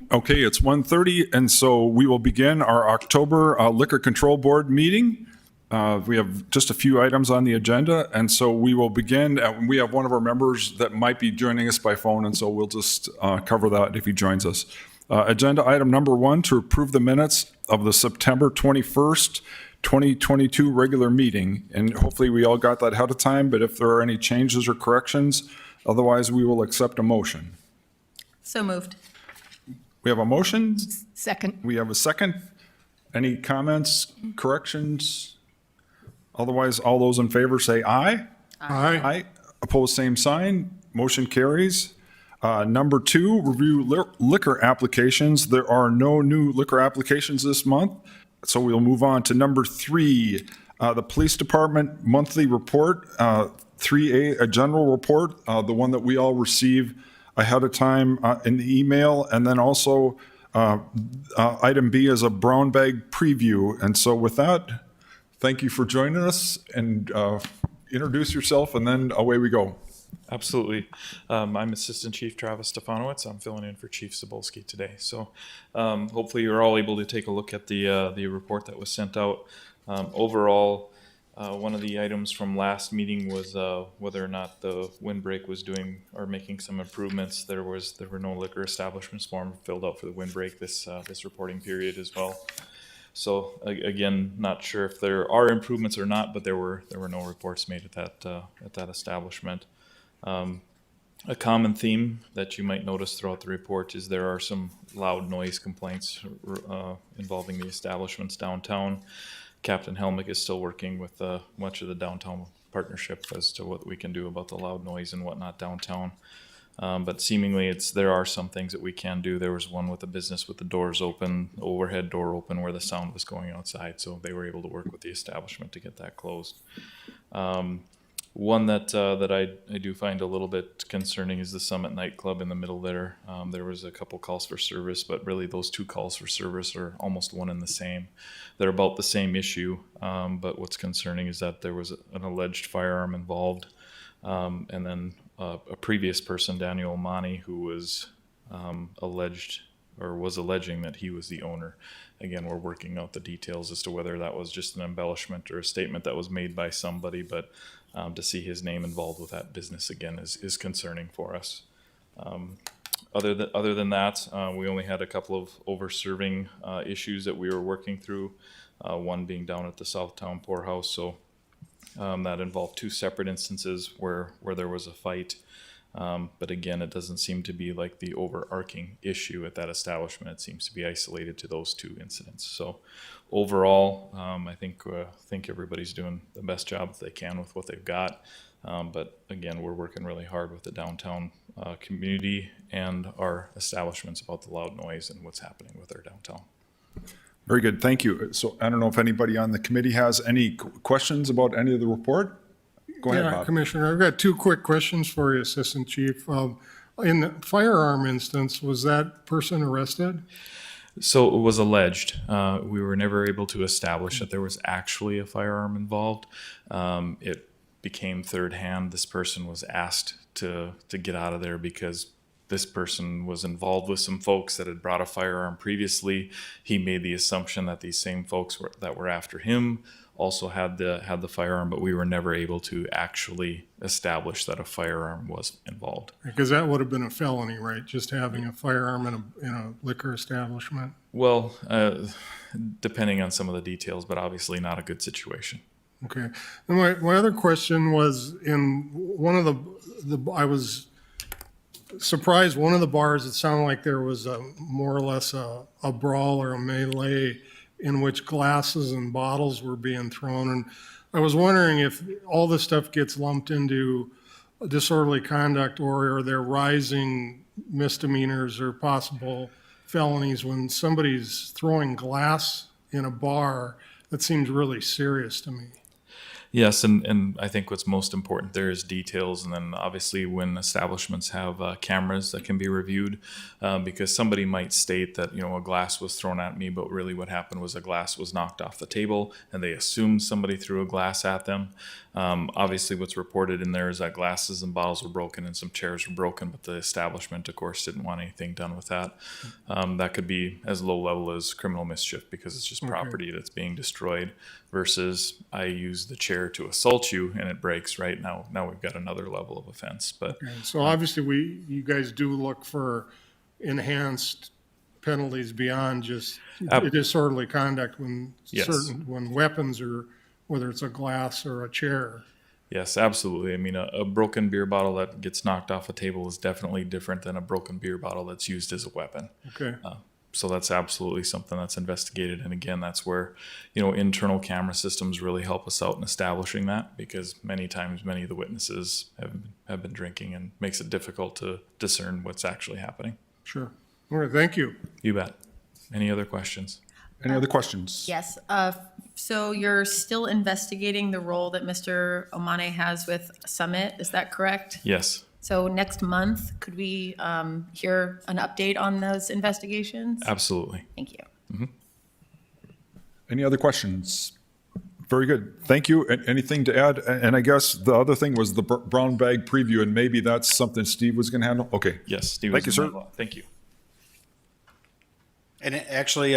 Okay, it's 1:30, and so we will begin our October Liquor Control Board meeting. We have just a few items on the agenda, and so we will begin. We have one of our members that might be joining us by phone, and so we'll just cover that if he joins us. Agenda item number 1, to approve the minutes of the September 21st, 2022 regular meeting. And hopefully we all got that ahead of time, but if there are any changes or corrections, otherwise we will accept a motion. So moved. We have a motion. Second. We have a second. Any comments, corrections? Otherwise, all those in favor say aye. Aye. Aye. Opposed, same sign. Motion carries. Number 2, review liquor applications. There are no new liquor applications this month, so we'll move on to number 3, the Police Department monthly report. 3A, a general report, the one that we all receive ahead of time in the email, and then also item B is a brown bag preview. And so with that, thank you for joining us, and introduce yourself, and then away we go. Absolutely. I'm Assistant Chief Travis Stefanowicz. I'm filling in for Chief Cebulski today. So hopefully you're all able to take a look at the report that was sent out. Overall, one of the items from last meeting was whether or not the windbreak was doing or making some improvements. There were no liquor establishments form filled out for the windbreak this reporting period as well. So again, not sure if there are improvements or not, but there were no reports made at that establishment. A common theme that you might notice throughout the report is there are some loud noise complaints involving the establishments downtown. Captain Helmick is still working with much of the downtown partnership as to what we can do about the loud noise and whatnot downtown. But seemingly there are some things that we can do. There was one with a business with the doors open, overhead door open, where the sound was going outside. So they were able to work with the establishment to get that closed. One that I do find a little bit concerning is the Summit nightclub in the middle there. There was a couple calls for service, but really those 2 calls for service are almost one and the same. They're about the same issue, but what's concerning is that there was an alleged firearm involved, and then a previous person, Daniel Mani, who was alleging that he was the owner. Again, we're working out the details as to whether that was just an embellishment or a statement that was made by somebody, but to see his name involved with that business again is concerning for us. Other than that, we only had a couple of over-serving issues that we were working through, one being down at the Southtown Poorhouse. So that involved 2 separate instances where there was a fight. But again, it doesn't seem to be like the overarching issue at that establishment. It seems to be isolated to those 2 incidents. So overall, I think everybody's doing the best job they can with what they've got. But again, we're working really hard with the downtown community and our establishments about the loud noise and what's happening with our downtown. Very good, thank you. So I don't know if anybody on the committee has any questions about any of the report? Go ahead, Bob. Commissioner, I've got 2 quick questions for you, Assistant Chief. In the firearm instance, was that person arrested? So it was alleged. We were never able to establish that there was actually a firearm involved. It became third hand. This person was asked to get out of there because this person was involved with some folks that had brought a firearm previously. He made the assumption that these same folks that were after him also had the firearm, but we were never able to actually establish that a firearm was involved. Because that would have been a felony, right? Just having a firearm in a liquor establishment? Well, depending on some of the details, but obviously not a good situation. Okay. And my other question was, in one of I was surprised, one of the bars, it sounded like there was more or less a brawl or a melee in which glasses and bottles were being thrown. And I was wondering if all this stuff gets lumped into disorderly conduct, or are there rising misdemeanors or possible felonies when somebody's throwing glass in a bar? That seems really serious to me. Yes, and I think what's most important there is details, and then obviously when establishments have cameras that can be reviewed, because somebody might state that a glass was thrown at me, but really what happened was a glass was knocked off the table, and they assumed somebody threw a glass at them. Obviously, what's reported in there is that glasses and bottles were broken and some chairs were broken, but the establishment, of course, didn't want anything done with that. That could be as low level as criminal mischief because it's just property that's being destroyed versus I use the chair to assault you and it breaks. Right now we've got another level of offense. But So obviously, you guys do look for enhanced penalties beyond just disorderly conduct when Yes. when weapons or whether it's a glass or a chair. yes, absolutely. I mean, a broken beer bottle that gets knocked off a table is definitely different than a broken beer bottle that's used as a weapon. Okay. So that's absolutely something that's investigated. And again, that's where, internal camera systems really help us out in establishing that, because many times, many of the witnesses have been drinking and makes it difficult to discern what's actually happening. Sure. All right. Thank you. You bet. Any other questions? Any other questions? Yes. So you're still investigating the role that Mr. Omane has with Summit, is that correct? Yes. So next month, could we hear an update on those investigations? Absolutely. Thank you. Any other questions? Very good. Thank you. Anything to add? And I guess the other thing was the brown bag preview, and maybe that's something Steve was going to handle? Okay. Yes, Steve. Thank you, sir. Thank you. And actually,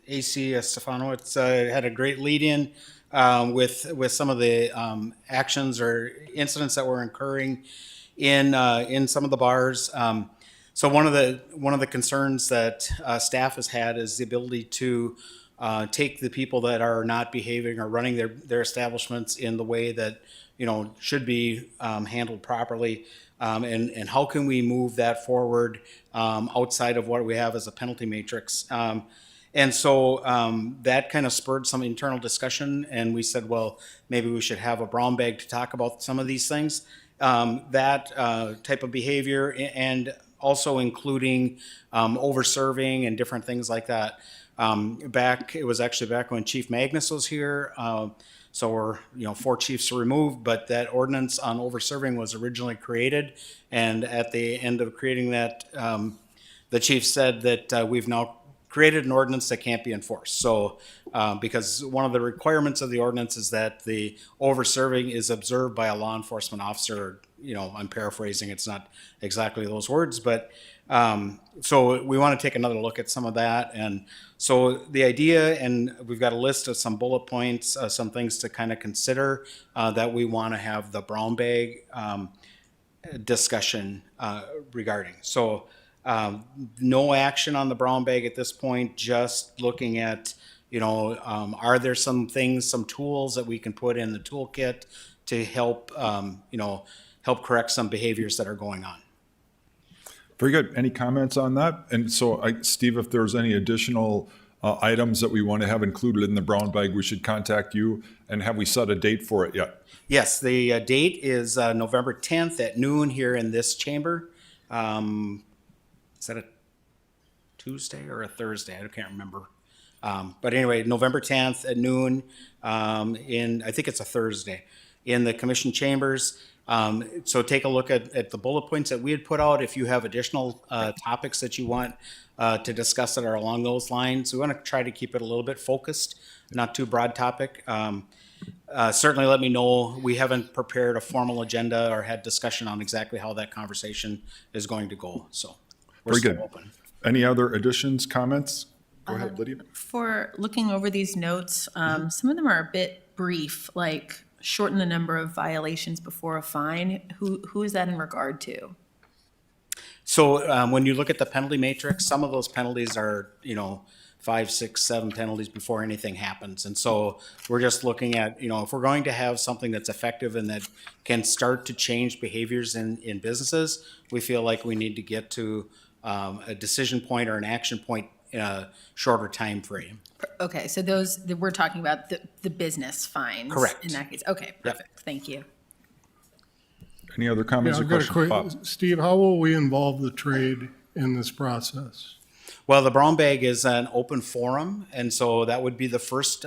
AC Stefanowitz had a great lead-in with some of the actions or incidents that were occurring in some of the bars. So one of the concerns that staff has had is the ability to take the people that are not behaving or running their establishments in the way that should be handled properly. And how can we move that forward outside of what we have as a penalty matrix? And so that kind of spurred some internal discussion, and we said, well, maybe we should have a brown bag to talk about some of these things. That type of behavior, and also including over-serving and different things like that. It was actually back when Chief Magnus was here. So we're 4 chiefs removed, but that ordinance on over-serving was originally created. And at the end of creating that, the chief said that we've now created an ordinance that can't be enforced. So because one of the requirements of the ordinance is that the over-serving is observed by a law enforcement officer. I'm paraphrasing, it's not exactly those words, but so we want to take another look at some of that. And so the idea, and we've got a list of some bullet points, some things to kind of consider that we want to have the brown bag discussion regarding. So no action on the brown bag at this point, just looking at, are there some things, some tools that we can put in the toolkit to help, help correct some behaviors that are going on. Very good. Any comments on that? And so, Steve, if there's any additional items that we want to have included in the brown bag, we should contact you. And have we set a date for it yet? Yes, the date is November 10th at noon here in this chamber. Is that a Tuesday or a Thursday? I can't remember. But anyway, November 10th at noon I think it's a Thursday, in the commission chambers. So take a look at the bullet points that we had put out. If you have additional topics that you want to discuss that are along those lines, we want to try to keep it a little bit focused, not too broad topic. Certainly let me know. We haven't prepared a formal agenda or had discussion on exactly how that conversation is going to go. So we're Very still good. open. Any other additions, comments? Go ahead, Lydia. For looking over these notes, some of them are a bit brief, like shorten the number of violations before a fine. Who is that in regard to? So when you look at the penalty matrix, some of those penalties are, 5, 6, 7 penalties before anything happens. And so we're just looking at, if we're going to have something that's effective and that can start to change behaviors in businesses, we feel like we need to get to a decision point or an action point in a shorter time frame. Okay, so we're talking about the business fines. Correct. In that case. Okay, perfect. Thank you. Any other comments or I've got a questions? quick, Bob? Steve, how will we involve the trade in this process? Well, the brown bag is an open forum, and so that would be the first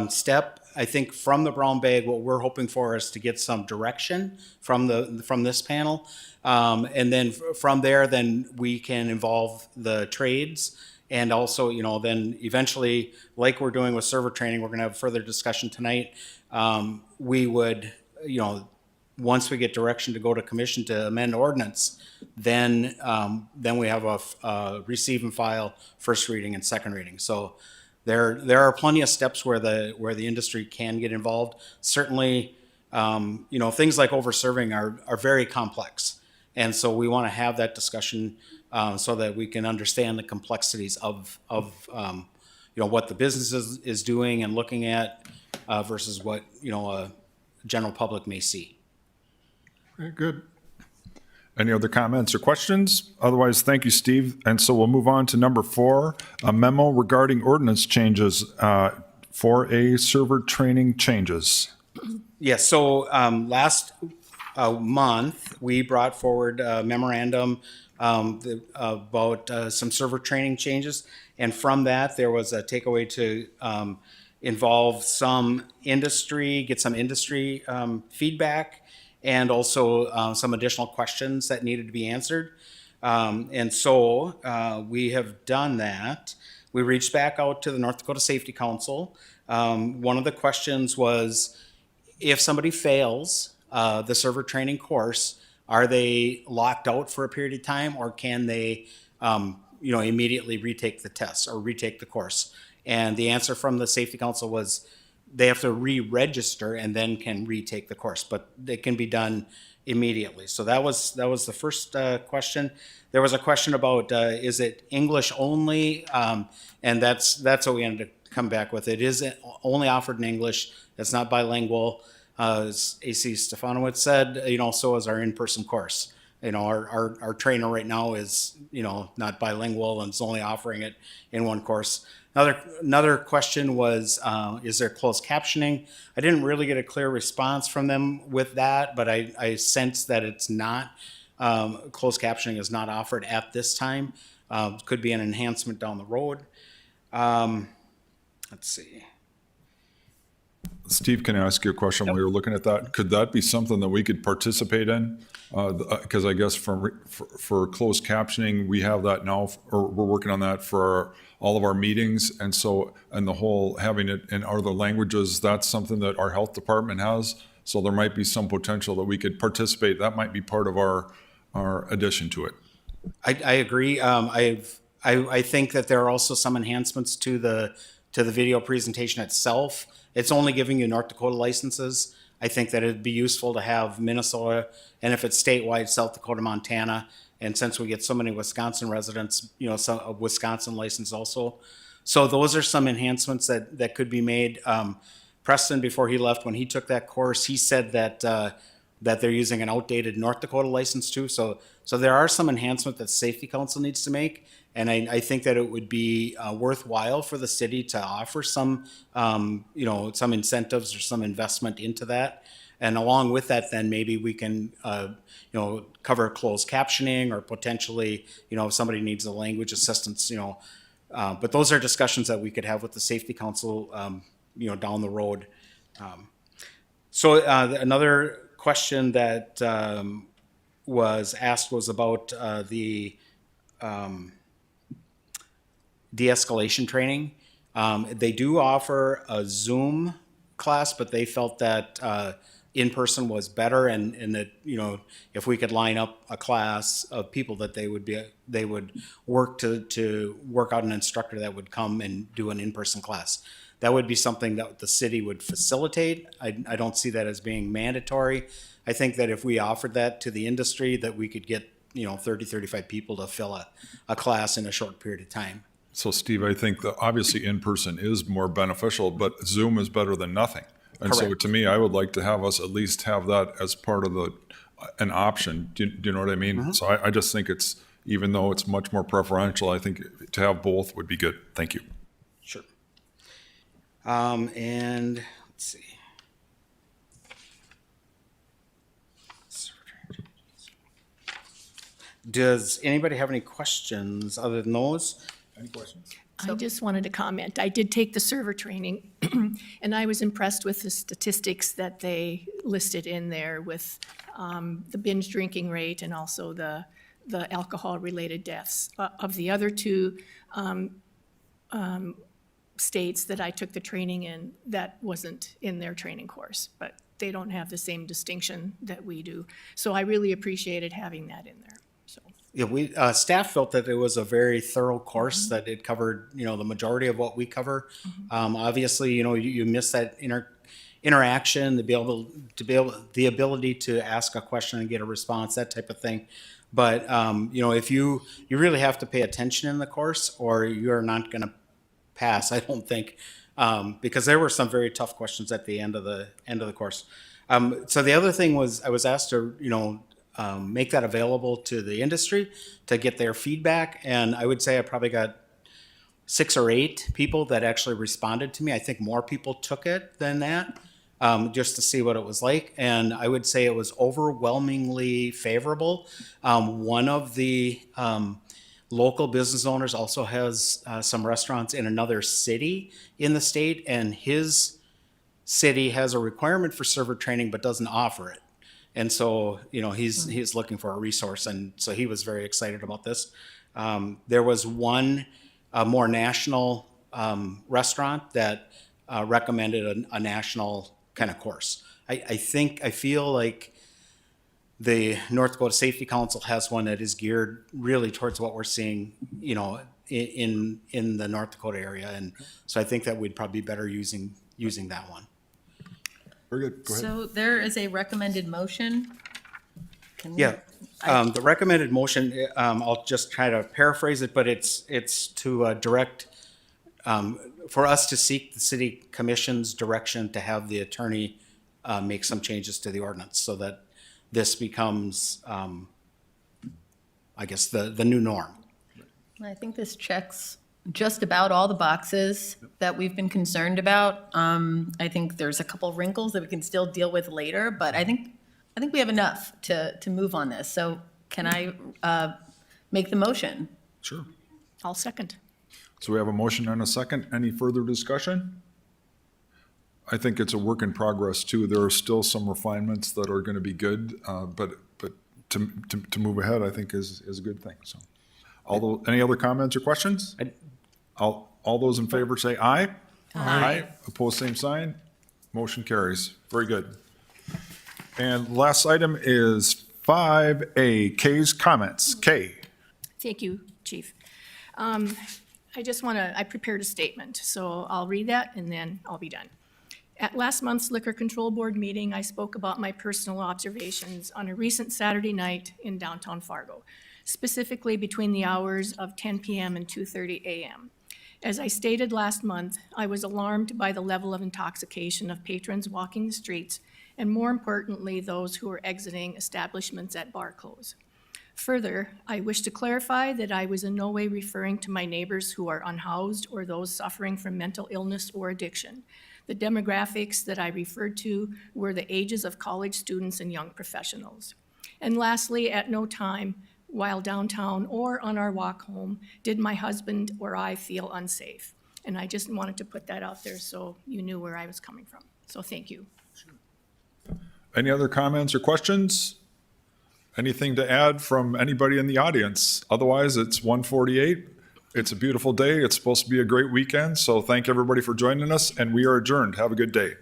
step. I think from the brown bag, what we're hoping for is to get some direction from this panel. And then from there, then we can involve the trades. And also, then eventually, like we're doing with server training, we're going to have further discussion tonight. We would, once we get direction to go to commission to amend ordinance, then we have a receive and file first reading and second reading. So there are plenty of steps where the industry can get involved. Certainly, things like over-serving are very complex. And so we want to have that discussion so that we can understand the complexities of what the business is doing and looking at versus what, a general public may see. Okay, good. Any other comments or questions? Otherwise, thank you, Steve. And so we'll move on to number 4, a memo regarding ordinance changes for a server training changes. Yes, so last month, we brought forward a memorandum about some server training changes. And from that, there was a takeaway to involve some industry, get some industry feedback, and also some additional questions that needed to be answered. And so we have done that. We reached back out to the North Dakota Safety Council. One of the questions was, if somebody fails the server training course, are they locked out for a period of time, or can they immediately retake the test or retake the course? And the answer from the Safety Council was they have to re-register and then can retake the course, but it can be done immediately. So that was the first question. There was a question about is it English only, and that's what we ended up come back with. It is only offered in English. It's not bilingual. As AC Stefanowicz said, so is our in-person course. Our trainer right now is not bilingual and is only offering it in one course. Another question was, is there closed captioning? I didn't really get a clear response from them with that, but I sense that it's not, closed captioning is not offered at this time. Could be an enhancement down the road. Let's see. Steve, can I ask you a question while you're looking at that? Could that be something that we could participate in? Because I guess for closed captioning, we have that now, or we're working on that for all of our meetings. And so, and the whole having it in other languages, that's something that our health department has. So there might be some potential that we could participate. That might be part of our addition to it. I agree. I think that there are also some enhancements to the video presentation itself. It's only giving you North Dakota licenses. I think that it'd be useful to have Minnesota, and if it's statewide, South Dakota, Montana. And since we get so many Wisconsin residents, some a Wisconsin license also. So those are some enhancements that could be made. Preston, before he left, when he took that course, he said that they're using an outdated North Dakota license too. So there are some enhancements that Safety Council needs to make. And I think that it would be worthwhile for the city to offer some incentives or some investment into that. And along with that, then maybe we can, cover closed captioning, or potentially, if somebody needs a language assistance, but those are discussions that we could have with the Safety Council, down the road. So another question that was asked was about the de-escalation training. They do offer a Zoom class, but they felt that in-person was better, and that if we could line up a class of people, that they would work to work out an instructor that would come and do an in-person class. That would be something that the city would facilitate. I don't see that as being mandatory. I think that if we offered that to the industry, that we could get 30, 35 people to fill a class in a short period of time. So Steve, I think that obviously in-person is more beneficial, but Zoom is better than nothing. And so Correct. to me, I would like to have us at least have that as part of an option. Do you know what I mean? So I just think it's, even though it's much more preferential, I think to have both would be good. Thank you. Sure. And let's see. Does anybody have any questions other than those? Any questions? I just wanted to comment. I did take the server training, and I was impressed with the statistics that they listed in there with the binge drinking rate and also the alcohol-related deaths. Of the other two states that I took the training in, that wasn't in their training course, but they don't have the same distinction that we do. So I really appreciated having that in there, so. Yeah, we, staff felt that it was a very thorough course, that it covered, the majority of what we cover. Obviously, you miss that interaction, the ability to ask a question and get a response, that type of thing. But, if you really have to pay attention in the course, or you're not gonna pass, I don't think, because there were some very tough questions at the end of the course. So the other thing was, I was asked to, make that available to the industry to get their feedback. And I would say I probably got 6 or 8 people that actually responded to me. I think more people took it than that, just to see what it was like. And I would say it was overwhelmingly favorable. One of the local business owners also has some restaurants in another city in the state, and his city has a requirement for server training but doesn't offer it. And so, he's looking for a resource, and so he was very excited about this. There was one more national restaurant that recommended a national kind of course. I feel like the North Dakota Safety Council has one that is geared really towards what we're seeing, in the North Dakota area. And so I think that we'd probably be better using that one. Very good. Go ahead. So there is a recommended motion. Can we- Yeah, the recommended motion, I'll just try to paraphrase it, but it's to direct, for us to seek the city commission's direction to have the attorney make some changes to the ordinance so that this becomes, I guess, the new norm. I think this checks just about all the boxes that we've been concerned about. I think there's a couple wrinkles that we can still deal with later, but I think we have enough to move on this. So can I make the motion? Sure. I'll second. So we have a motion and a second. Any further discussion? I think it's a work in progress too. There are still some refinements that are going to be good, but to move ahead, I think is a good thing. So, any other comments or questions? All those in favor say aye. Aye. Opposed, same sign. Motion carries. Very good. And last item is 5A, K's comments. K. Thank you, Chief. I prepared a statement, so I'll read that and then I'll be done. At last month's Liquor Control Board meeting, I spoke about my personal observations on a recent Saturday night in downtown Fargo, specifically between the hours of 10 p.m. and 2:30 a.m. As I stated last month, I was alarmed by the level of intoxication of patrons walking the streets, and more importantly, those who were exiting establishments at bar close. Further, I wish to clarify that I was in no way referring to my neighbors who are unhoused or those suffering from mental illness or addiction. The demographics that I referred to were the ages of college students and young professionals. And lastly, at no time while downtown or on our walk home did my husband or I feel unsafe. And I just wanted to put that out there so you knew where I was coming from. So thank you. Any other comments or questions? Anything to add from anybody in the audience? Otherwise, it's 1:48. It's a beautiful day. It's supposed to be a great weekend. So thank everybody for joining us, and we are adjourned. Have a good day.